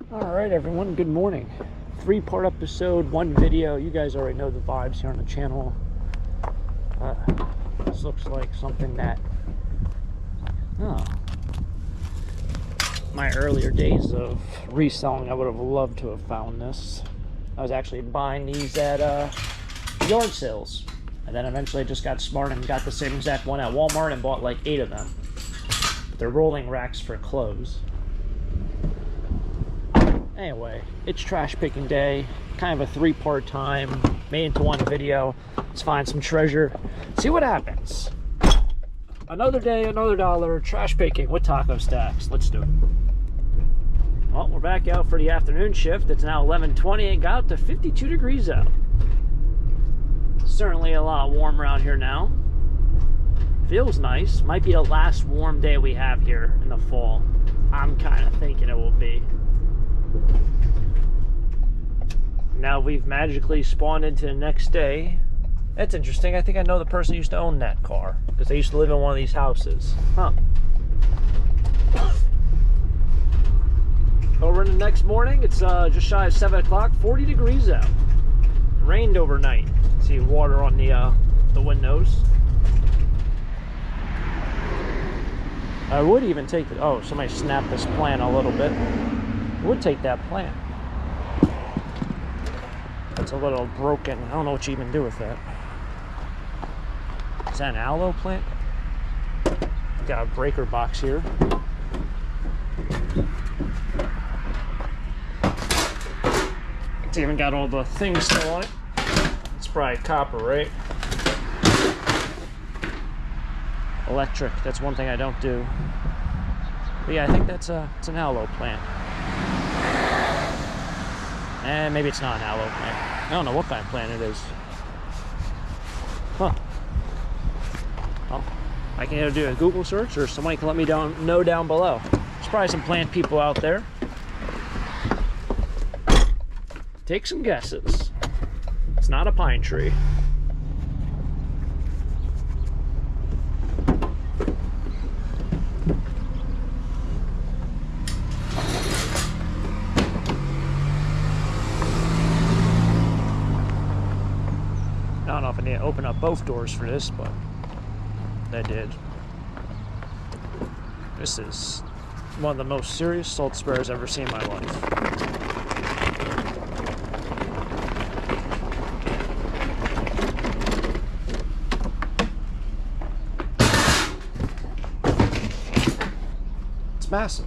Alright everyone, good morning. 3-part episode, 1 video. You guys already know the vibes here on the channel. This looks like something that, my earlier days of reselling, I would have loved to have found this. I was actually buying these at yard sales. And then eventually I just got smart and got the same exact one at Walmart and bought like 8 of them. But they're rolling racks for clothes. Anyway, it's trash picking day, kind of a 3-part time, made into 1 video. Let's find some treasure, see what happens. Another day, another dollar, trash picking with taco stacks. Let's do it. Well, we're back out for the afternoon shift. It's now 11:20 and got up to 52 degrees out. Certainly a lot warm around here now. Feels nice. Might be the last warm day we have here in the fall. I'm kind of thinking it will be. Now we've magically spawned into the next day. That's interesting. I think I know the person who used to own that car because they used to live in one of these houses. Huh. Over in the next morning, it's just shy of 7 o'clock, 40 degrees out. It rained overnight. See water on the windows. I would even take the, oh, somebody snapped this plant a little bit. I would take that plant. It's a little broken. I don't know what you even do with that. Is that an aloe plant? Got a breaker box here. It's even got all the things still on it. It's probably copper, right? Electric, that's one thing I don't do. But yeah, I think that's it's an aloe plant. And maybe it's not an aloe plant. I don't know what kind of plant it is. Huh. Well, I can either do a Google search or somebody can let me know down below. There's probably some plant people out there. Take some guesses. It's not a pine tree. I don't know if I need to open up both doors for this, but I did. This is one of the most serious salt sprayers I've ever seen in my life. It's massive.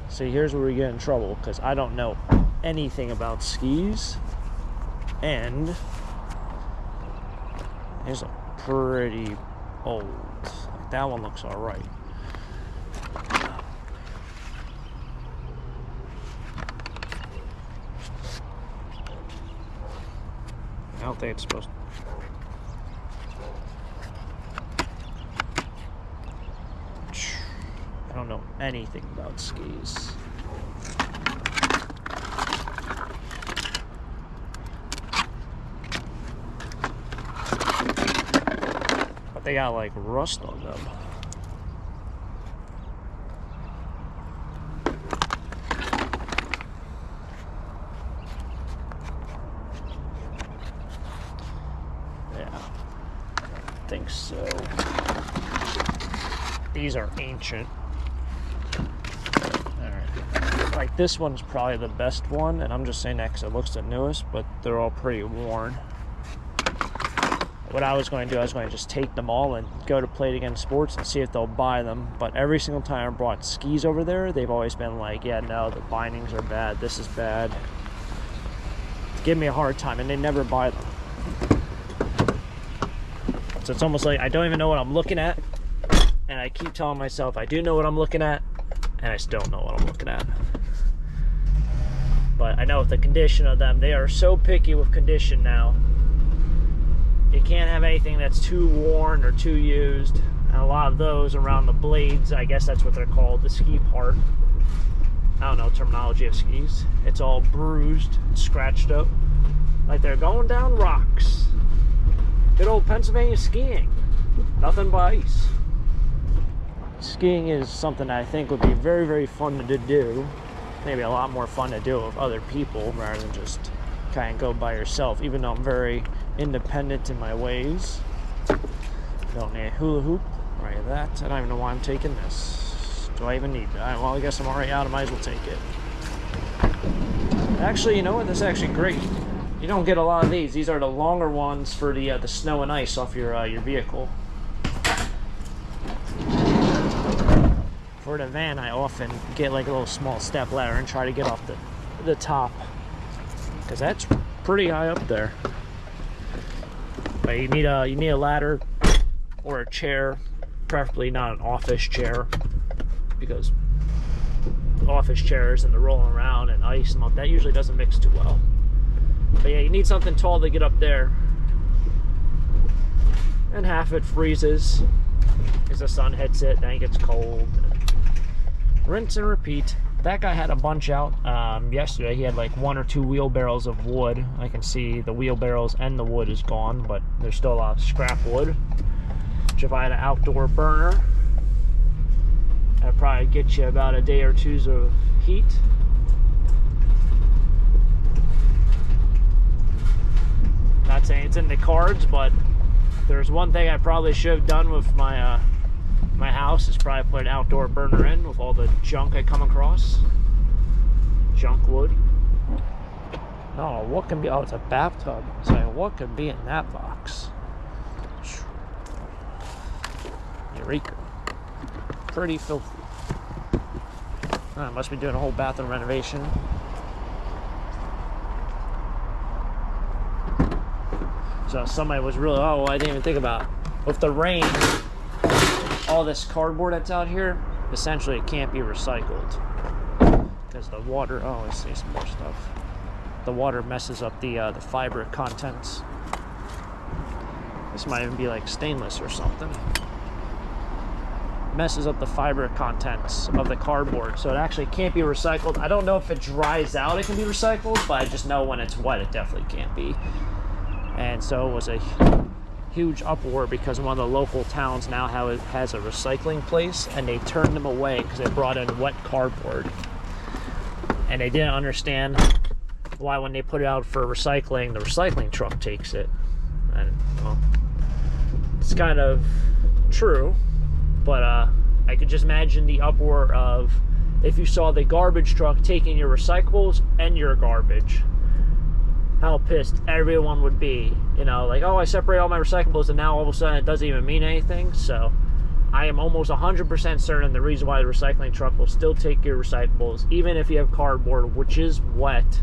See, here's where we get in trouble because I don't know anything about skis, and it's a pretty old. Like, that one looks all right. I don't think it's supposed to. I don't know anything about skis. But they got like rust on them. Yeah, I think so. These are ancient. Like, this one's probably the best one, and I'm just saying that because it looks the newest, but they're all pretty worn. What I was going to do, I was going to just take them all and go to Play It Again Sports and see if they'll buy them. But every single time I brought skis over there, they've always been like, yeah, no, the bindings are bad, this is bad. Give me a hard time, and they never buy them. So it's almost like I don't even know what I'm looking at, and I keep telling myself I do know what I'm looking at, and I still don't know what I'm looking at. But I know with the condition of them, they are so picky with condition now. You can't have anything that's too worn or too used. And a lot of those around the blades, I guess that's what they're called, the ski part. I don't know terminology of skis. It's all bruised and scratched up. Like they're going down rocks. Good old Pennsylvania skiing. Nothing but ice. skiing is something I think would be very, very fun to do. Maybe a lot more fun to do with other people rather than just kind of go by yourself, even though I'm very independent in my ways. Don't need a hula hoop or any of that. I don't even know why I'm taking this. Do I even need that? Well, I guess I'm already out. I might as well take it. Actually, you know what? This is actually great. You don't get a lot of these. These are the longer ones for the snow and ice off your vehicle. For the van, I often get like a little small step ladder and try to get off the top, because that's pretty high up there. But you need a ladder or a chair, preferably not an office chair, because office chairs and the rolling around and ice and all that usually doesn't mix too well. But yeah, you need something tall to get up there, and half it freezes because the sun hits it, then it gets cold. Rinse and repeat. That guy had a bunch out yesterday. He had like 1 or 2 wheelbarrows of wood. I can see the wheelbarrows and the wood is gone, but there's still a lot of scrap wood. Which if I had an outdoor burner, I'd probably get you about a day or two's of heat. Not saying it's in the cards, but there's one thing I probably should have done with my house is probably put an outdoor burner in with all the junk I come across. Junk wood. No, what can be? Oh, it's a bathtub. So what could be in that box? Eureka. Pretty filthy. I must be doing a whole bathroom renovation. So somebody was really, oh, well, I didn't even think about it. With the rain, all this cardboard that's out here, essentially it can't be recycled. Because the water, oh, I see some more stuff. The water messes up the fiber contents. This might even be like stainless or something. Messes up the fiber contents of the cardboard, so it actually can't be recycled. I don't know if it dries out it can be recycled, but I just know when it's wet it definitely can't be. And so it was a huge uproar because one of the local towns now has a recycling place, and they turned them away because they brought in wet cardboard, and they didn't understand why when they put it out for recycling, the recycling truck takes it. And well, it's kind of true. But I could just imagine the uproar of if you saw the garbage truck taking your recyclables and your garbage, how pissed everyone would be. You know, like, oh, I separate all my recyclables and now all of a sudden it doesn't even mean anything. So I am almost 100% certain the reason why the recycling truck will still take your recyclables, even if you have cardboard, which is wet,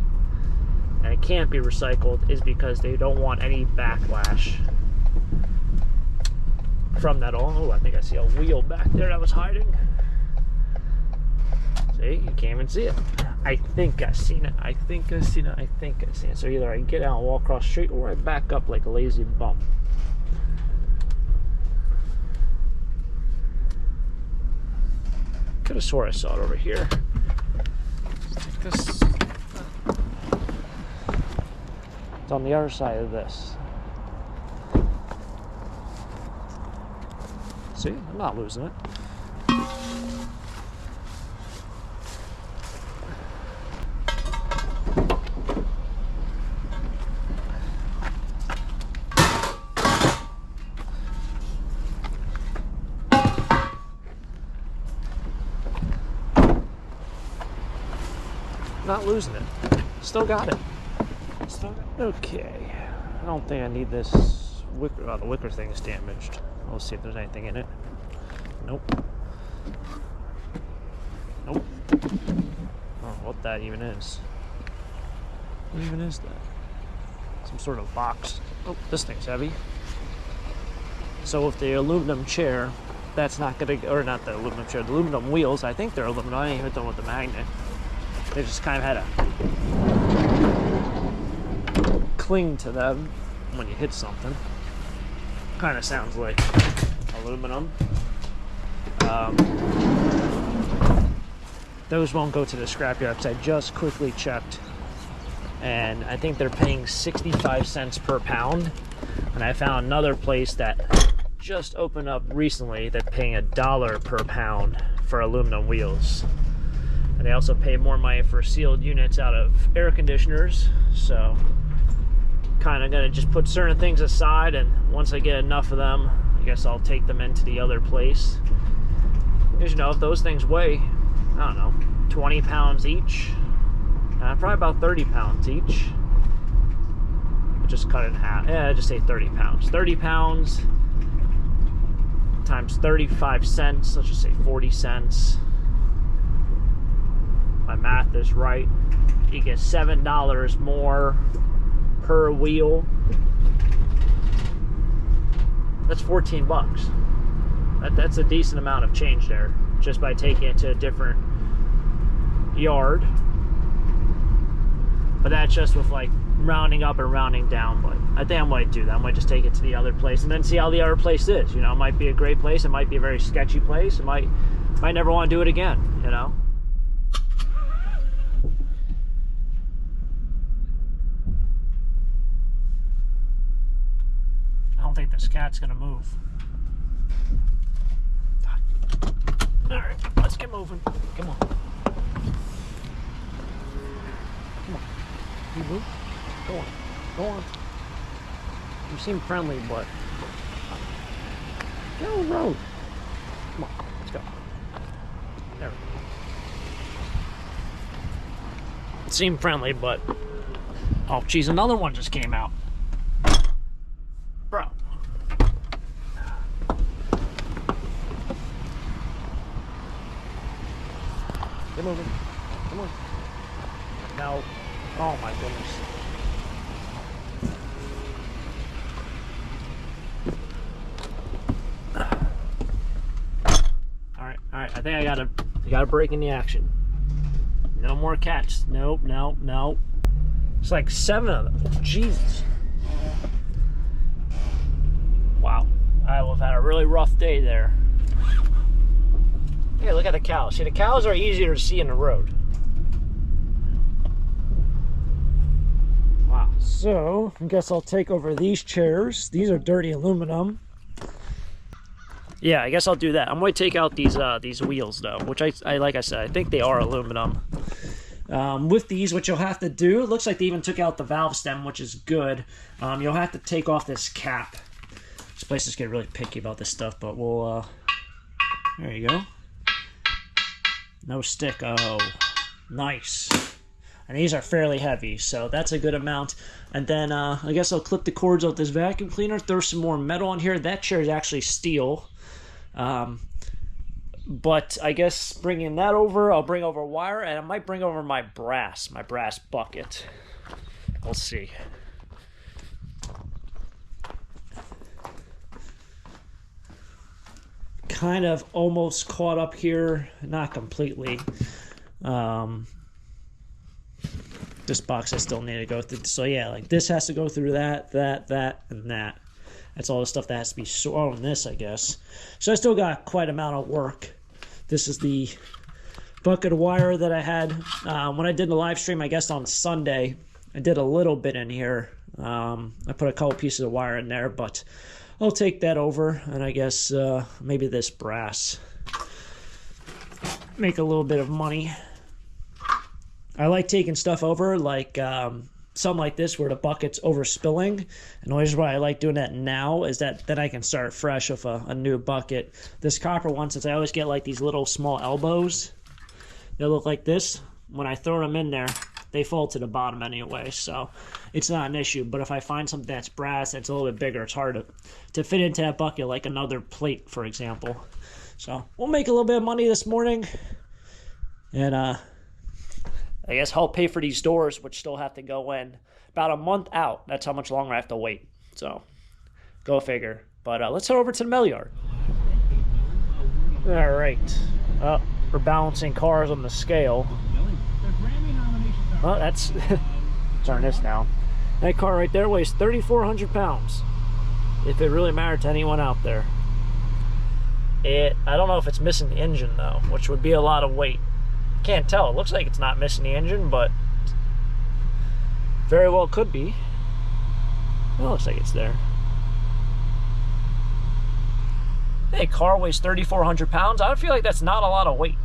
and it can't be recycled, is because they don't want any backlash from that all. Oh, I think I see a wheel back there that was hiding. See, you can't even see it. I think I seen it. I think I seen it. I think I seen it. So either I get out and walk across the street, or I back up like a lazy bum. Could have swore I saw it over here. Take this. It's on the other side of this. See, I'm not losing it. Not losing it. Still got it. Still got it. Okay. I don't think I need this wicker. Oh, the wicker thing is damaged. We'll see if there's anything in it. Nope. Nope. I don't know what that even is. What even is that? Some sort of box. Oh, this thing's heavy. So with the aluminum chair, that's not gonna, or not the aluminum chair, the aluminum wheels, I think they're aluminum. I ain't hit them with the magnet. They just kind of had to cling to them when you hit something. Kind of sounds like aluminum. Those won't go to the scrapyard because I just quickly checked, and I think they're paying 65 cents per pound. And I found another place that just opened up recently. They're paying $1 per pound for aluminum wheels. And they also pay more money for sealed units out of air conditioners. So kind of gonna just put certain things aside, and once I get enough of them, I guess I'll take them into the other place. Because, you know, if those things weigh, I don't know, 20 pounds each, probably about 30 pounds each. Just cut it in half. Yeah, just say 30 pounds. 30 pounds times 35 cents, let's just say 40 cents. My math is right. You get $7 more per wheel. That's 14 bucks. That's a decent amount of change there, just by taking it to a different yard. But that's just with like rounding up and rounding down. But I think I might do that. I might just take it to the other place and then see how the other place is. You know, it might be a great place. It might be a very sketchy place. It might never want to do it again, you know. I don't think this cat's gonna move. All right, let's get moving. Come on. Come on. You move. Go on. Go on. You seem friendly, but get on the road. Come on. Let's go. There we go. It seemed friendly, but oh, geez, another one just came out. Bro. Get moving. Come on. Now, oh my goodness. All right. I think I got a break in the action. No more cats. Nope. It's like 7 of them. Jesus. Wow. I will have had a really rough day there. Hey, look at the cows. See, the cows are easier to see in the road. Wow. So, I guess I'll take over these chairs. These are dirty aluminum. Yeah, I guess I'll do that. I'm going to take out these wheels, though, which I like I said, I think they are aluminum. With these, what you'll have to do, it looks like they even took out the valve stem, which is good. You'll have to take off this cap. This place is getting really picky about this stuff, but we'll, there you go. No stick. Oh, nice. And these are fairly heavy, so that's a good amount. And then I guess I'll clip the cords out this vacuum cleaner, throw some more metal on here. That chair is actually steel. But I guess bringing that over, I'll bring over wire, and I might bring over my brass bucket. We'll see. Kind of almost caught up here, not completely. This box I still need to go through. So yeah, like this has to go through that, and that. That's all the stuff that has to be sewn in this, I guess. So I still got quite an amount of work. This is the bucket of wire that I had when I did the live stream, I guess on Sunday. I did a little bit in here. I put a couple pieces of wire in there, but I'll take that over, and I guess maybe this brass. Make a little bit of money. I like taking stuff over, like something like this where the bucket's overspilling. And the reason why I like doing that now is that then I can start fresh with a new bucket. This copper one, since I always get like these little small elbows, they look like this. When I throw them in there, they fall to the bottom anyway, so it's not an issue. But if I find something that's brass that's a little bit bigger, it's hard to fit into that bucket, like another plate, for example. So we'll make a little bit of money this morning, and I guess help pay for these doors, which still have to go in about a month out. That's how much longer I have to wait. So go figure. But let's head over to the mail yard. All right. We're balancing cars on the scale. Well, that's turn this down. That car right there weighs 3,400 pounds. If it really mattered to anyone out there. I don't know if it's missing the engine though, which would be a lot of weight. Can't tell. It looks like it's not missing the engine, but very well could be. Well, it looks like it's there. Hey, car weighs 3,400 pounds. I feel like that's not a lot of weight.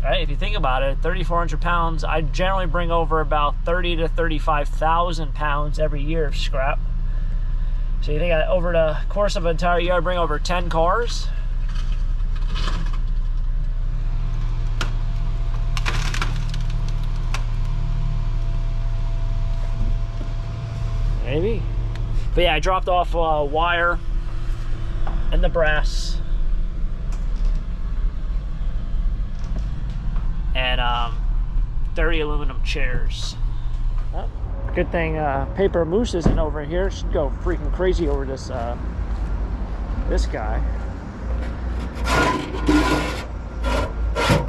Right? If you think about it, 3,400 pounds, I generally bring over about 30 to 35,000 pounds every year of scrap. So you think over the course of an entire year, I bring over 10 cars? Maybe. But yeah, I dropped off wire and the brass. And dirty aluminum chairs. Oh, good thing Paper Moose isn't over here. She'd go freaking crazy over this this guy.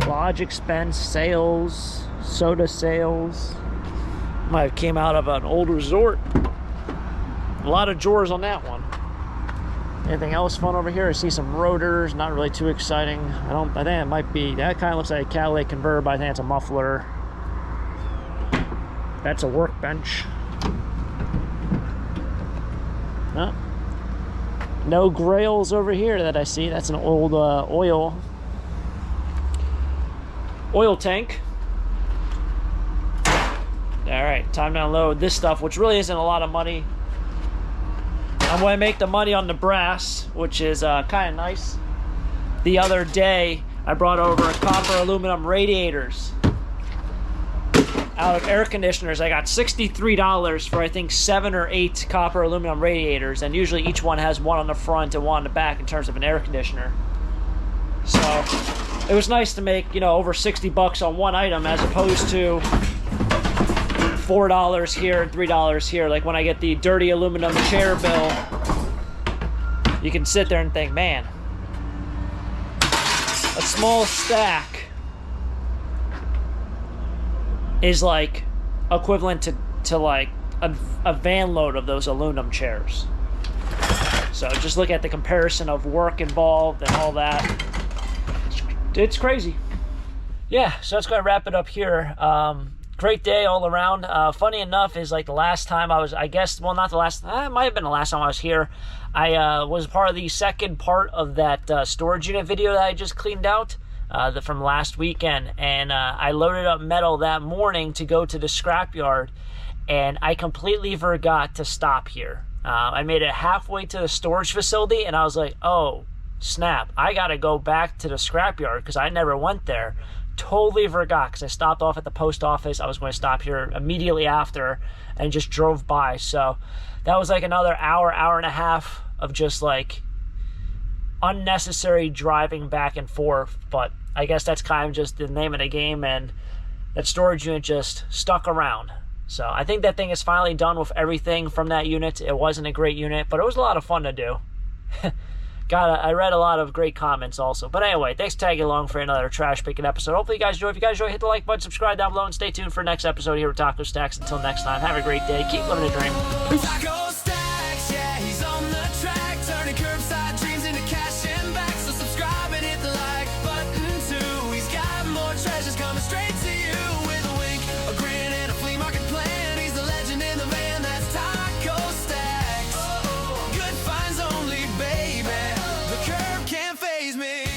Lodge expense, sales, soda sales. Might have came out of an old resort. A lot of drawers on that one. Anything else fun over here? I see some rotors, not really too exciting. I think it might be, that kind of looks like a catalytic converter, but I think it's a muffler. That's a workbench. Oh. No grails over here that I see. That's an old oil tank. All right, time to unload this stuff, which really isn't a lot of money. I'm going to make the money on the brass, which is kind of nice. The other day, I brought over copper aluminum radiators out of air conditioners. I got $63 for, I think, 7 or 8 copper aluminum radiators, and usually each one has one on the front and one on the back in terms of an air conditioner. So it was nice to make, you know, over 60 bucks on one item as opposed to $4 here and $3 here. Like when I get the dirty aluminum chair bill, you can sit there and think, man, a small stack is like equivalent to like a van load of those aluminum chairs. So just look at the comparison of work involved and all that. It's crazy. Yeah, so let's go and wrap it up here. Great day all around. Funny enough is like the last time I was, I guess, well, not the last, it might have been the last time I was here. I was part of the second part of that storage unit video that I just cleaned out from last weekend. And I loaded up metal that morning to go to the scrapyard, and I completely forgot to stop here. I made it halfway to the storage facility, and I was like, oh, snap. I got to go back to the scrapyard because I never went there. Totally forgot because I stopped off at the post office. I was going to stop here immediately after and just drove by. So that was like another hour and a half of just like unnecessary driving back and forth. But I guess that's kind of just the name of the game, and that storage unit just stuck around. So I think that thing is finally done with everything from that unit. It wasn't a great unit, but it was a lot of fun to do. I read a lot of great comments also. But anyway, thanks for tagging along for another trash picking episode. Hopefully you guys enjoy. If you guys enjoy, hit the like button, subscribe down below, and stay tuned for the next episode here with Taco Stacks. Until next time, have a great day. Keep living the dream. Peace. Taco Stacks, yeah, he's on the track, turning curbside dreams into cash and back. So subscribe and hit the like button too. He's got more treasures coming straight to you.